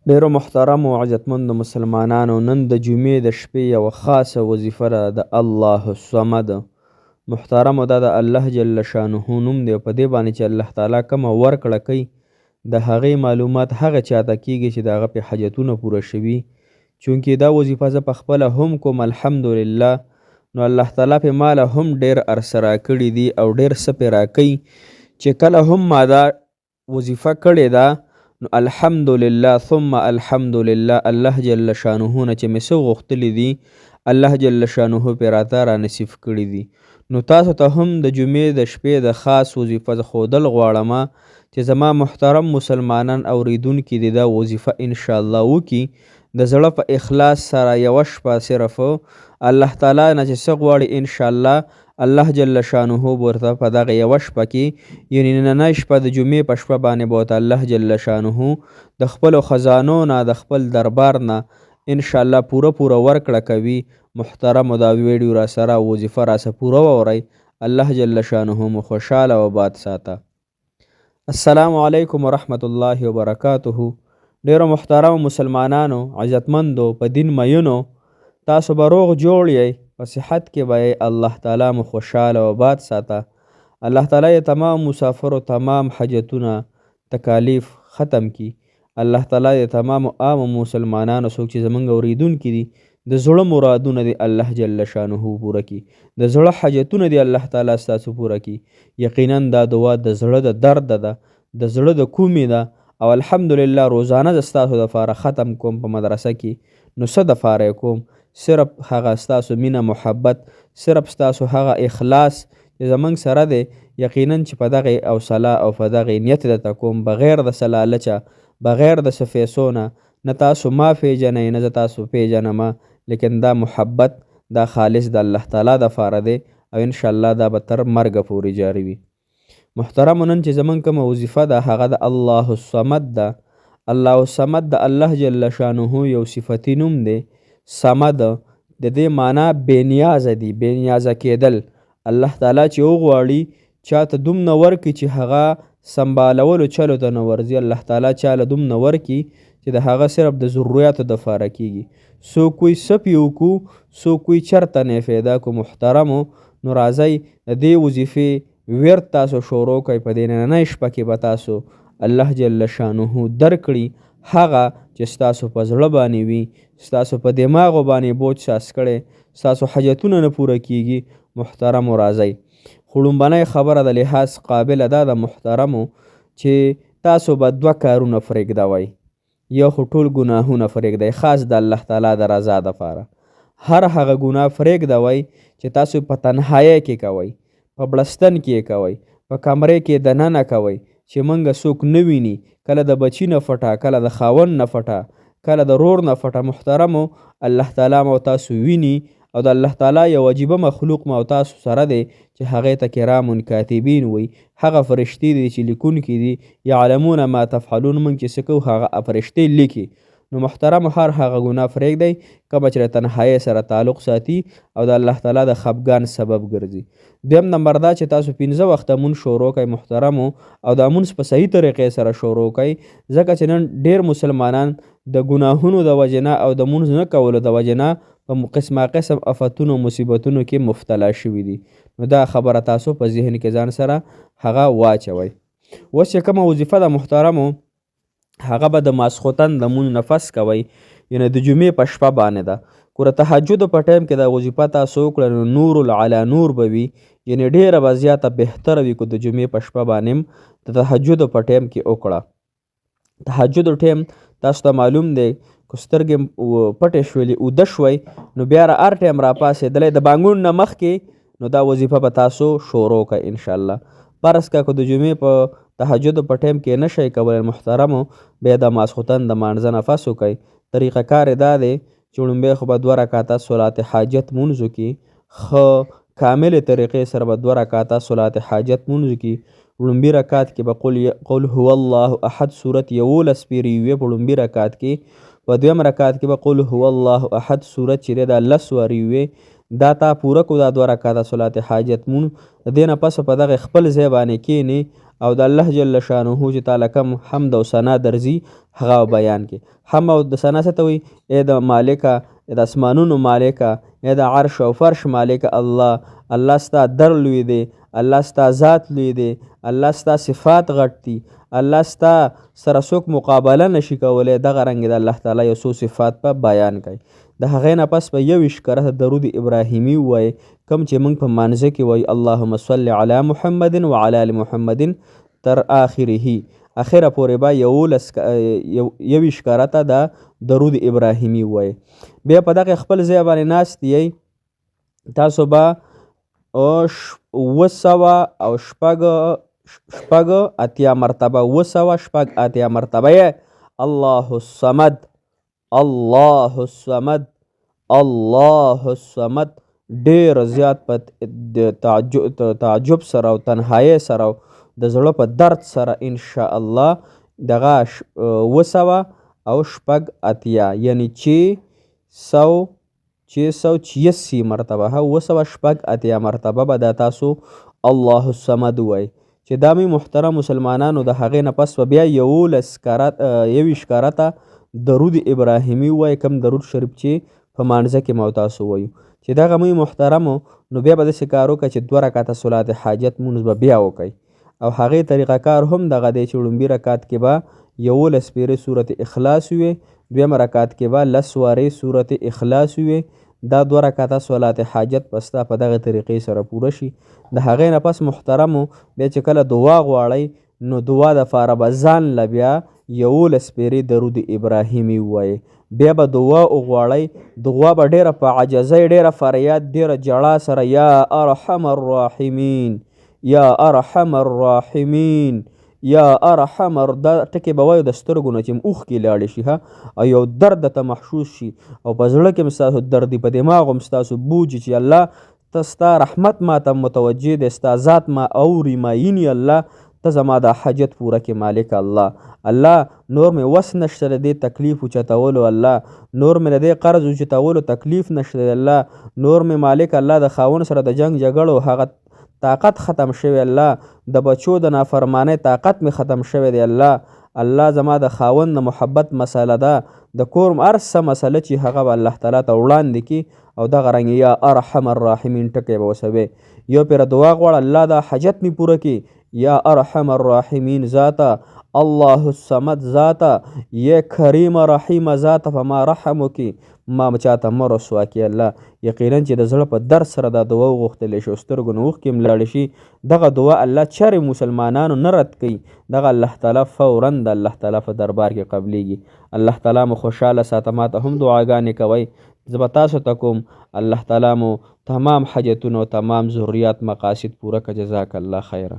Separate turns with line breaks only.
ډیرو محترمو او عزتمندو مسلمانانو، نن د جمعې د شپې یوه خاصه وظیفه ده د الله الصمد. محترمو، دا د الله جل شانه نوم دی او په دې باندې چې الله تعالی کومه ورکړه کوي د هغې معلومات هغه چاته کیږي چې د هغه پې حاجتونه پوره شوي. چونکې دا وظیفه زه پخپله هم کوم الحمدلله، نو الله تعالی پې ماله هم ډېر عرصه راکړي دي او ډېر څه پې راکوي چې کله هم ما دا وظیفه کړې ده نو الحمدلله ثم الحمدلله الله جل شانه نه چې مې څه غوښتلي دي الله جل شانه پې راته رانصیب کړي دي. نو تاسو ته هم د جمعې د شپې د خاص وظیفه ښودل غواړم چې زما محترم مسلمانان اوریدونکي دي دا وظیفه انشاءالله وکړي د زړه په اخلاص سره یوه شپه صرف الله تعالی نه چې څه غواړي انشاءالله الله جل شانه ورته په دغه یوه شپه کې یعنې نننۍ شپه د جمعې په شپه باندې به ورته الله جل شانه د خپلو خزانو نه د خپل دربار نه انشاءالله پوره ورکړه کوي. محترمو، دا ویډیو را سره وظیفه را سره پوره واورئ. الله جل شانه مو خوشحاله و باد ساته. السلام علیکم ورحمت الله وبرکاته. ډیرو محترمو مسلمانانو، عزتمندو، په دین مینو، تاسو به روغ جوړ یئ، په صحت کې به یې الله تعالی مو خوشحاله و باد ساته. الله تعالی یې تمام مسافرو تمام حاجتونه تکالیف ختم کی. الله تعالی یې تمام عام مسلمانانو څوک چې زمونږ اوریدونکي دي د زړه مرادونه دي الله جل شانه پوره کی، د زړه حاجتونه دي الله تعالی ستاسو پوره کی. یقینا دا دعا د زړه د درد ده، د زړه د کومې ده او الحمدلله روزانه زه ستاسو دپاره ختم کوم په مدرسه کې. نو څه دپاره یې کوم؟ صرف هغه ستاسو مینه محبت، صرف ستاسو هغه اخلاص چې زمونږ سره دی. یقینا چې په دغې حوصله او په دغې نیت درته کوم بغیر د څه لالچه، بغیر د څه پیسو نه تاسو ما پیژنئ نه زه تاسو پیژنم، لیکن دا محبت دا خالص د الله تعالی دپاره دی او انشاءالله دا به تر مرګه پورې جاري وي. محترمو، نن چې زمونږ کومه وظیفه ده هغه د الله الصمد ده. الله الصمد د الله جل شانه یو صفتي نوم دی. صمد د دې معنا بېنیازه دي، بېنیازه کېدل. الله تعالی چې وغواړي چاته دومره ورکړي چې هغه سنبالولو چلو ته نه ورځي. الله تعالی چاله دومره ورکړي چې د هغه صرف د ضرورتو دپاره کېږي. څوک وایي څه پې وکړو، څوک وایي چېرته نه پیدا کړو. محترمو، نو راځئ د دې وظیفې ورد تاسو شروع کړئ. په دې نننۍ شپه کې به تاسو الله جل شانه درکړي هغه چې ستاسو په زړه باندې وي، ستاسو په دماغو باندې بوج ساس کړی، ستاسو حاجتونه نه پوره کیږي. محترمو، راځئ. خو لومبنۍ خبره د لحاظ قابله دا ده محترمو چې تاسو به دوه کارونه پرېږدوئ. یو خو ټول ګناهونه پرېږدئ خاص د الله تعالی د رضا دپاره. هر هغه ګناه پرېږدوئ چې تاسو په تنهایۍ کې کوئ، په بړستن کې یې کوئ، په کمرې کې دننه کوئ چې موږ څوک نه ویني، کله د بچي نه پټه، کله د خاوند نه پټه، کله د رور نه پټه. محترمو، الله تعالی مو تاسو ویني او د الله تعالی یو عجیبه مخلوق مو تاسو سره دی چې هغې ته کرام کاتبین وي. هغه فرشتې دي چې لیکونکي دي، یعلمون ما تفعلون. موږ چې څه کوو هغه فرشتې لیکي. نو محترمو، هر هغه ګناه پرېږدئ کومه چې د تنهایۍ سره تعلق ساتي او د الله تعالی د خفګان سبب ګرځي. دویم نمبر دا چې تاسو 15 وخته مونځ شروع کړئ محترمو، او دا مونځ په صحیح طریقې سره شروع کړئ، ځکه چې نن ډېر مسلمانان د ګناهونو د وجې نه او د مونځ نه کولو د وجې نه په قسمه قسم آفتونو مصیبتونو کې مبتلا شوي دي. نو دا خبره تاسو په ذهن کې ځان سره هغه واچوئ. اوس چې کومه وظیفه ده محترمو، هغه به د ماسخوتن د مونځ نه پس کوئ، یعنې د جمعې په شپه باندې ده. که د تهجدو په ټایم کې دا وظیفه تاسو وکړه نو نور العلی نور به وي، یعنې ډېره به زیاته بهتره وي که د جمعې په شپه باندې د تهجدو په ټایم کې وکړه. تهجدو ټایم تاسو ته معلوم دی که سترګې پټې شولې اوده شوئ نو بیا هر ټایم راپاڅېدلی د بانګون نه مخکې نو دا وظیفه به تاسو شروع کړئ انشاءالله. فرض که د جمعې په تهجدو په ټایم کې نه شئ کولی محترمو، بیا د ماسخوتن د مانځه نه پس وکئ. طریقه کار یې دا دی چې لومبی خو به 2 رکعته صلات حاجت مونځ وکړي، ښه کاملې طریقې سره به 2 رکعته صلات حاجت مونځ وکړي. لومبي رکعت کې به قل هو الله احد صورت 11 پیرې وي په لومبي رکعت کې. په دویم رکعت کې به قل هو الله احد صورت چې دی دا 10 وارې وي. دا تا پوره کو دا 2 رکعته صلات حاجت مونځ. د دې نه پس په دغه خپل ځای باندې کښېنې او د الله جل شانه چې تعالی کوم حمد او ثنا درځي هغه بیان کړي. حمد او د ثنا څه ته وایي؟ ای د مالکه، د اسمانونو مالکه، ای د عرش او فرش مالکه الله. الله ستا در لوی دی، الله ستا ذات لوی دی، الله ستا صفات غټ دي، الله ستا سره څوک مقابله نشي کولی. دغه رنګې د الله تعالی یو څو صفات په بیان کوي. د هغې نه پس په 21 کرته درود ابراهیمي ووایي، کوم چې موږ په مانځه کې وایي اللهم صل علی محمد وعلی ال محمد تر آخره. اخره پورې به 21 کرته د درود ابراهیمي ووایي. بیا په دغه خپل ځای باندې ناست یی، تاسو به 286 مرتبه 286 مرتبه یې الله الصمد الله الصمد الله الصمد ډېر زیات په تعجب سره او تنهایۍ سره او د زړه په درد سره انشاء الله دغه 286 یعنی 686 مرتبه 286 مرتبه به دا تاسو الله الصمد وایي. چې دا مې محترم مسلمانانو د هغې نه پس به بیا 21 کرته درود ابراهیمي ووایي، کوم درود شریف چې په مانځه کې مو تاسو وایو. چې دغه مې محترمو نو بیا به داسې کار وکړه چې 2 رکعته صلات حاجت مونځ به بیا وکړئ. او هغې طریقه کار هم دغه دی چې لومبي رکعت کې به 11 پیرې صورت اخلاص وي، دویم رکعت کې به 10 وارې صورت اخلاص وي. دا 2 رکعته صلات حاجت پستا په دغه طریقې سره پوره شي. د هغې نه پس محترمو بیا چې کله دعا غواړئ نو دعا دپاره به ځان له بیا 11 پیرې درود ابراهیمي ووایي. بیا به دعا وغواړئ، دعا به ډېره په عجزۍ، ډېره فریاد، ډېره ژړا سره یا ارحم الراحمین یا ارحم الراحمین یا ارحم دا ټکې به وایو د سترګو نه چې اوښکې لاړې شي او یو درد ته محسوس شي او په زړه کې هم ستاسو درد وي، په دماغ هم ستاسو بوجي چې الله ته ستا رحمت ما ته متوجه دی، ستا ذات ما اوري ما ییني الله، ته زما دا حاجت پوره کې مالک الله. الله نور مې وس نشته د دې تکلیف اوچتولو، الله نور مې د دې قرض اوچتولو تکلیف نشته دی، الله نور مې مالک الله د خاوند سره د جنګ جګړو هغه طاقت ختم شوی، الله د بچو د نافرمانۍ طاقت مې ختم شوی دی، الله زما د خاوند نه محبت مسله ده، د کور هر څه مسله چې هغه به الله تعالی ته وړاندې کړي او دغه رنګ یا ارحم الراحمین ټکی به وسوي. یو پیره دعا غواړه الله دا حاجت مې پوره کړي، یا ارحم الراحمین ذاته الله الصمد ذاته یا کریم رحیم ذاته په ما رحم وکړي، ما چاته مه رسوا کړي الله. یقینا چې د زړه په درد سره دا دعا وغوښتلی شي او سترګو نه اوښکې هم لاړې شي، دغه دعا الله چرې مسلمانانو نه رد کوي، دغه الله تعالی فورا د الله تعالی په دربار کې قبلیږي. الله تعالی مو خوشحاله ساته، ما ته هم دعاګانې کوئ، زه به تاسو ته کوم. الله تعالی مو تمام حاجتونه او تمام ضرورت مقاصد پوره کړه. جزاک الله خیره.